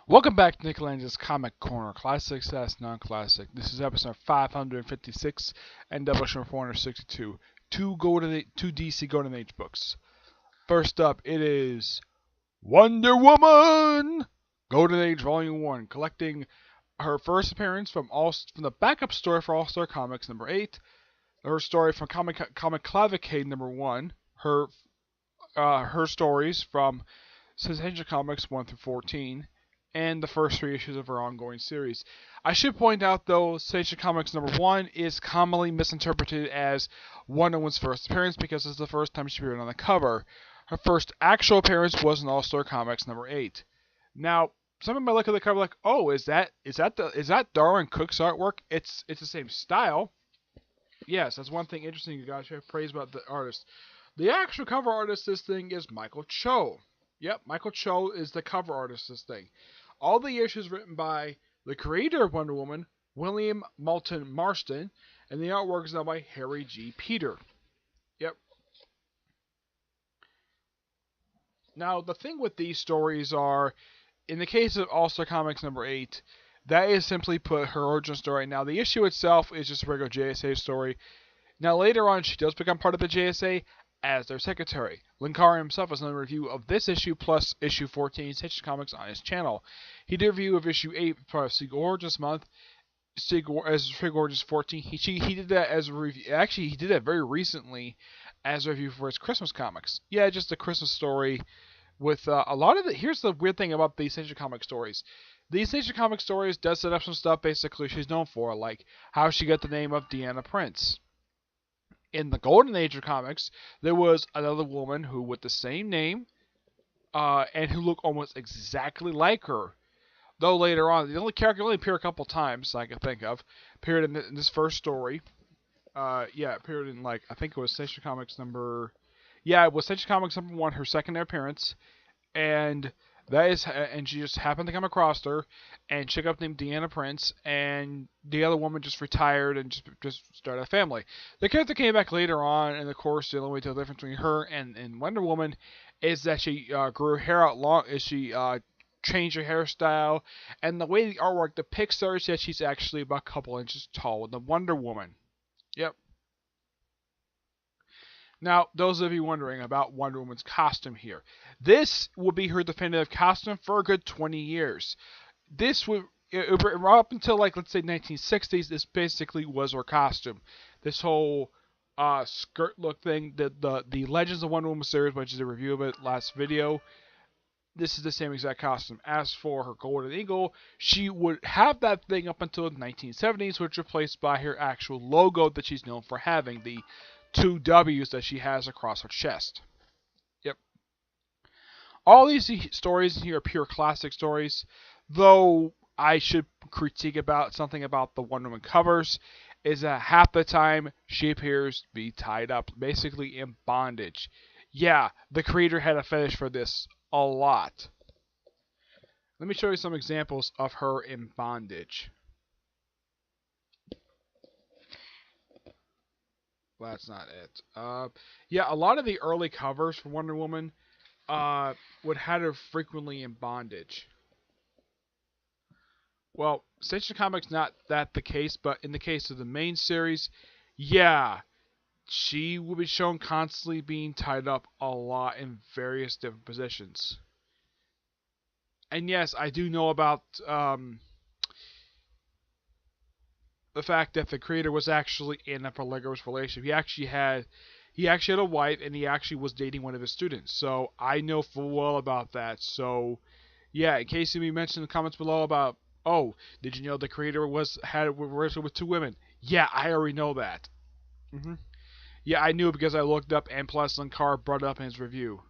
Welcome back to Nick Lenz's Comic Corner, Classic slash Non-Classic. This is episode 556 and Doubleshot 462. Two DC Golden Age books. First up, it is Wonder Woman! Golden Age Volume 1, collecting her first appearance from the backup story for All-Star Comics number 8, her story from Comic Clavicade number 1, her stories from Sensation Comics 1 through 14, and the first 3 issues of her ongoing series. I should point out, though, Sensation Comics number 1 is commonly misinterpreted as Wonder Woman's first appearance because it's the first time she appeared on the cover. Her first actual appearance was in All-Star Comics number 8. Now, someone might look at the cover like, "Oh, is that Darwin Cook's artwork?" It's the same style. Yes, that's one thing interesting you guys should praise about the artist. The actual cover artist this thing is Michael Cho. Yep, Michael Cho is the cover artist this thing. All the issues written by the creator of Wonder Woman, William Moulton Marston, and the artwork is done by Harry G. Peter. Yep. Now, the thing with these stories are, in the case of All-Star Comics number 8, that is simply put her origin story. Now, the issue itself is just a regular JSA story. Now, later on, she does become part of the JSA as their secretary. Linkara himself has done a review of this issue plus issue 14 Sensation Comics on his channel. He did a review of issue 8 part of Sea Gorgeous month, Sea Gorgeous 14. He did that as a review. Actually, he did that very recently as a review for his Christmas comics. Yeah, just a Christmas story with a lot of the. Here's the weird thing about these Sensation Comic stories. These Sensation Comic stories does set up some stuff basically she's known for, like how she got the name of Deanna Prince. In the Golden Age of comics, there was another woman who with the same name and who looked almost exactly like her. Though later on, the only character only appeared a couple times I can think of. Appeared in this first story. Appeared in I think it was Sensation Comics number. Yeah, it was Sensation Comics number 1, her secondary appearance, and she just happened to come across her, and chick up named Deanna Prince, and the other woman just retired and just started a family. The character came back later on, and of course the only way to tell the difference between her and Wonder Woman is that she grew her hair out long, she changed her hairstyle, and the way the artwork depicts her is that she's actually about a couple inches taller than Wonder Woman. Yep. Now, those of you wondering about Wonder Woman's costume here, this will be her definitive costume for a good 20 years. This would, up until let's say 1960s, this basically was her costume. This whole skirt look thing, the Legends of Wonder Woman series, which is a review of it last video, this is the same exact costume. As for her Golden Eagle, she would have that thing up until the 1970s, which was replaced by her actual logo that she's known for having, the 2 W's that she has across her chest. Yep. All these stories here are pure classic stories, though I should critique about something about the Wonder Woman covers, is that half the time she appears to be tied up, basically in bondage. Yeah, the creator had a fetish for this a lot. Let me show you some examples of her in bondage. Well, that's not it. A lot of the early covers for Wonder Woman would have her frequently in bondage. Well, Sensation Comics not that the case, but in the case of the main series, yeah, she will be shown constantly being tied up a lot in various different positions. And yes, I do know about the fact that the creator was actually in a polygamous relationship. He actually had a wife, and he actually was dating one of his students. So I know full well about that. So yeah, in case you mentioned in the comments below about, oh, did you know the creator had a relationship with 2 women? Yeah, I already know that. Yeah, I knew it because I looked up, and plus Linkara brought it up in his review.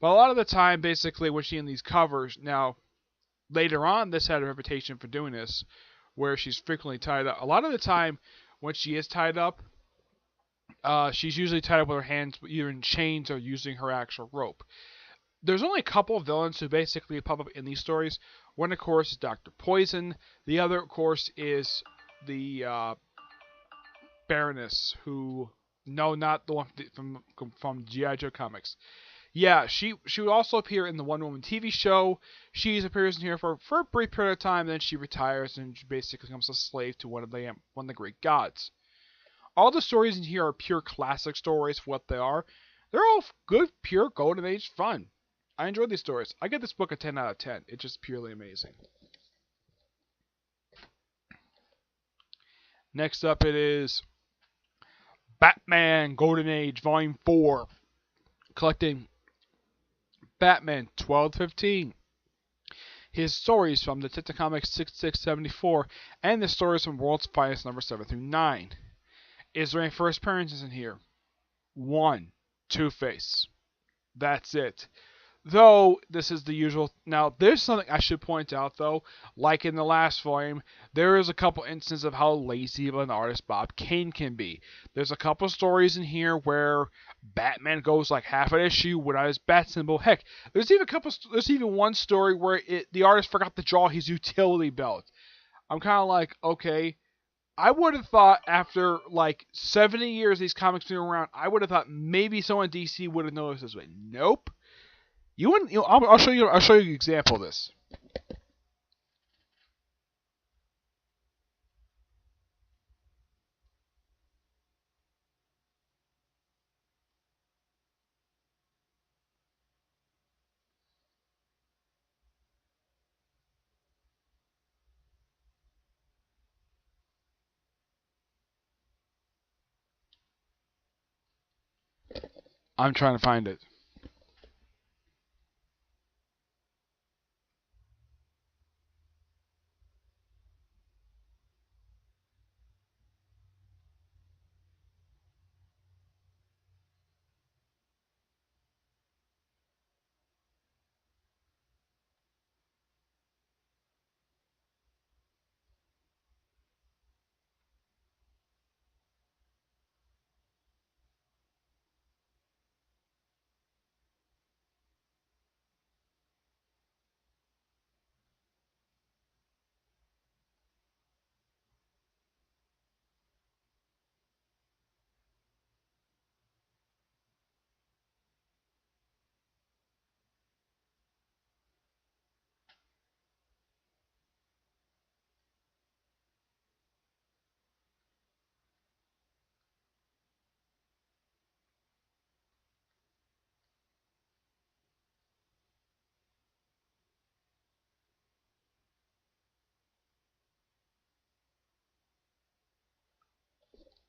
But a lot of the time, basically, when she's in these covers, now later on, this had a reputation for doing this, where she's frequently tied up. A lot of the time, when she is tied up, she's usually tied up with her hands either in chains or using her actual rope. There's only a couple of villains who basically pop up in these stories. One, of course, is Dr. Poison. The other, of course, is the Baroness, who... No, not the one from G.I. Joe comics. Yeah, she would also appear in the Wonder Woman TV show. She appears in here for a brief period of time, then she retires and she basically becomes a slave to one of the Greek gods. All the stories in here are pure classic stories for what they are. They're all good, pure Golden Age fun. I enjoy these stories. I give this book a 10 out of 10. It's just purely amazing. Next up it is Batman Golden Age Volume 4. Collecting Batman 12-15. His stories from Detective Comics 6674 and the stories from World's Finest number 7 through 9. Is there any first appearances in here? 1. Two-Face. That's it. Though, this is the usual. Now, there's something I should point out, though. Like in the last volume, there is a couple instances of how lazy of an artist Bob Kane can be. There's a couple stories in here where Batman goes like half an issue without his bat symbol. Heck, there's even one story where the artist forgot to draw his utility belt. I'm kind of like, okay. I would have thought after like 70 years these comics being around, I would have thought maybe someone in DC would have noticed this way. Nope. You wouldn't. I'll show you. I'll show you an example of this. I'm trying to find it.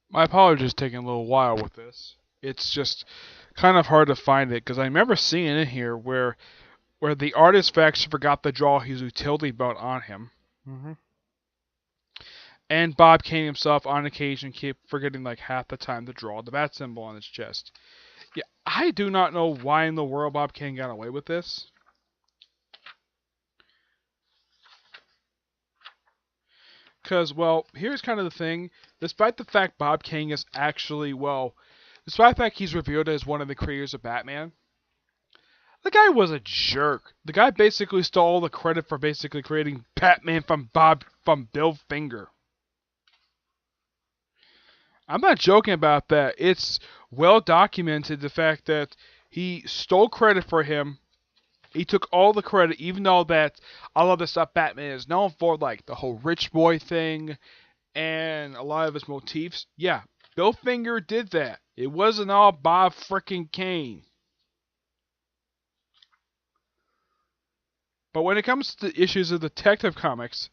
My apologies taking a little while with this. It's just kind of hard to find it because I remember seeing it here where the artist actually forgot to draw his utility belt on him. And Bob Kane himself on occasion kept forgetting like half the time to draw the bat symbol on his chest. Yeah, I do not know why in the world Bob Kane got away with this. Because, well, here's kind of the thing. Despite the fact Bob Kane is actually, despite the fact he's revealed as one of the creators of Batman, the guy was a jerk. The guy basically stole all the credit for basically creating Batman from Bill Finger. I'm not joking about that. It's well documented the fact that he stole credit for him. He took all the credit, even though that a lot of the stuff Batman is known for, like the whole rich boy thing and a lot of his motifs. Yeah, Bill Finger did that. It wasn't all Bob frickin' Kane. But when it comes to the issues of Detective Comics,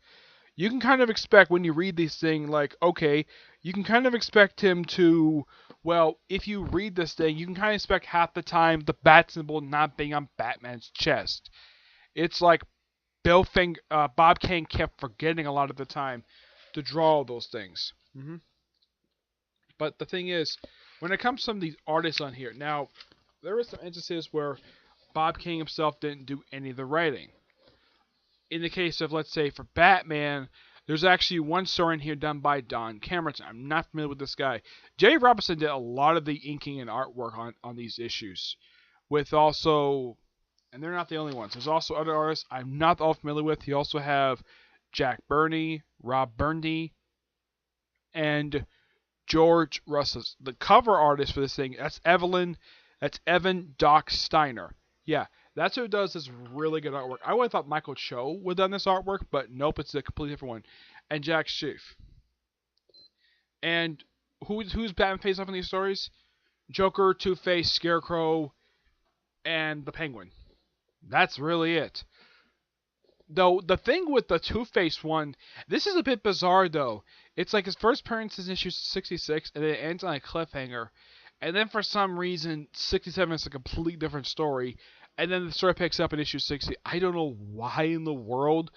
you can kind of expect when you read these things, like, okay, you can kind of expect him to, if you read this thing, you can kind of expect half the time the bat symbol not being on Batman's chest. It's like Bob Kane kept forgetting a lot of the time to draw all those things. But the thing is, when it comes to some of these artists on here, now, there are some instances where Bob Kane himself didn't do any of the writing. In the case of, let's say, for Batman, there's actually one story in here done by Don Cameron. I'm not familiar with this guy. Jay Robinson did a lot of the inking and artwork on these issues. With also, and they're not the only ones. There's also other artists I'm not all familiar with. You also have Jack Burney, Rob Burney, and George Russell. The cover artist for this thing, that's Evelyn That's Evan Doc Steiner. Yeah, that's who does this really good artwork. I would have thought Michael Cho would have done this artwork, but nope, it's a completely different one. And Jack Schiff. And who's Batman face off in these stories? Joker, Two-Face, Scarecrow, and the Penguin. That's really it. Though the thing with the Two-Face one, this is a bit bizarre though. It's like his first appearance is in issue 66, and it ends on a cliffhanger. And then for some reason, 67 is a completely different story. And then the story picks up in issue 60. I don't know why in the world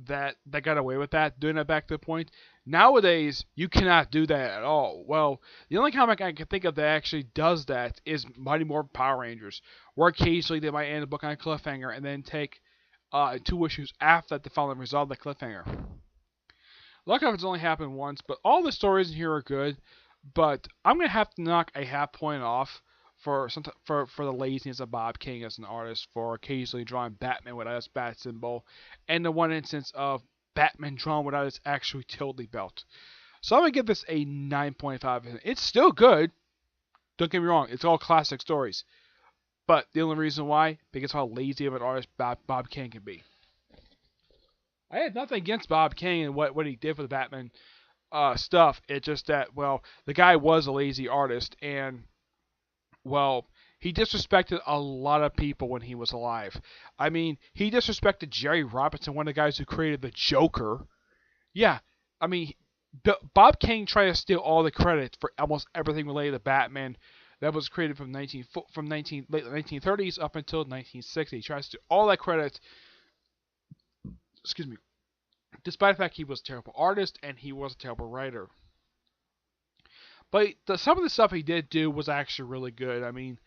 that they got away with that, doing that back to the point. Nowadays, you cannot do that at all. Well, the only comic I can think of that actually does that is Mighty Morphin Power Rangers, where occasionally they might end a book on a cliffhanger and then take 2 issues after that to finally resolve the cliffhanger. Luck of it's only happened once, but all the stories in here are good. But I'm gonna have to knock a half point off for the laziness of Bob Kane as an artist for occasionally drawing Batman without his bat symbol, and the one instance of Batman drawn without his actual utility belt. So I'm gonna give this a 9.5. It's still good. Don't get me wrong, it's all classic stories. But the only reason why, because how lazy of an artist Bob Kane can be. I had nothing against Bob Kane and what he did for the Batman stuff. It's just that, well, the guy was a lazy artist, and, well, he disrespected a lot of people when he was alive. I mean, he disrespected Jerry Robinson, one of the guys who created the Joker. Yeah, I mean, Bob Kane tried to steal all the credit for almost everything related to Batman that was created from late 1930s up until 1960. He tries to steal all that credit. Excuse me. Despite the fact he was a terrible artist and he was a terrible writer. But some of the stuff he did do was actually really good. I mean,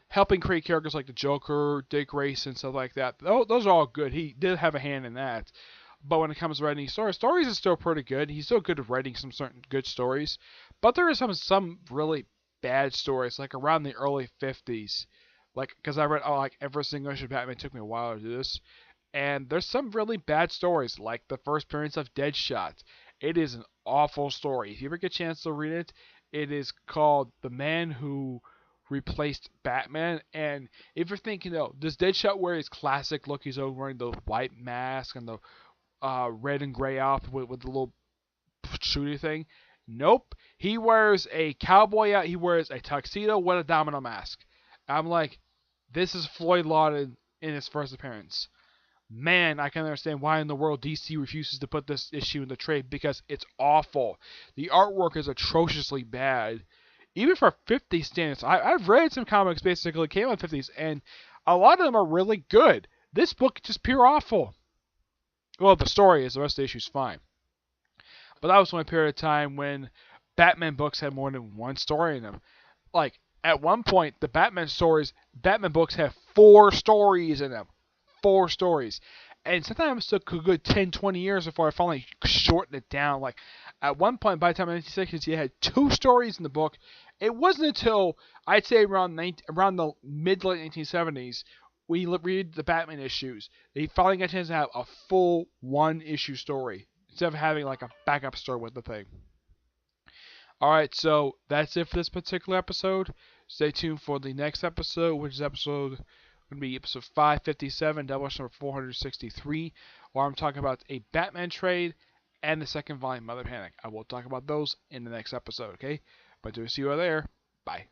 helping create characters like the Joker, Dick Grayson, stuff like that. Those are all good. He did have a hand in that. But when it comes to writing stories are still pretty good. He's still good at writing some certain good stories. But there are some really bad stories, like around the early 50s. Like, because I read like every single issue of Batman. It took me a while to do this. And there's some really bad stories, like the first appearance of Deadshot. It is an awful story. If you ever get a chance to read it, it is called The Man Who Replaced Batman. And if you're thinking, does Deadshot wear his classic look? He's always wearing the white mask and the red and gray outfit with the little shooty thing. Nope. He wears a cowboy out. He wears a tuxedo with a domino mask. I'm like, this is Floyd Lawton in his first appearance. Man, I can understand why in the world DC refuses to put this issue in the trade, because it's awful. The artwork is atrociously bad. Even for 50 standards, I've read some comics basically came out in 50s, and a lot of them are really good. This book is just pure awful. Well, the story is, the rest of the issue's fine. But that was one period of time when Batman books had more than one story in them. Like, at one point, the Batman books have 4 stories in them. 4 stories. And sometimes it took a good 10, 20 years before I finally shortened it down. Like, at one point, by the time in the 1960s, you had 2 stories in the book. It wasn't until, I'd say around the mid-late 1970s, we read the Batman issues, they finally got a chance to have a full 1-issue story, instead of having like a backup story with the thing. Alright, so that's it for this particular episode. Stay tuned for the next episode, which is going to be episode 557, Doubleshot number 463, where I'm talking about a Batman trade and the second volume of Mother Panic. I will talk about those in the next episode, okay? But do see you there. Bye.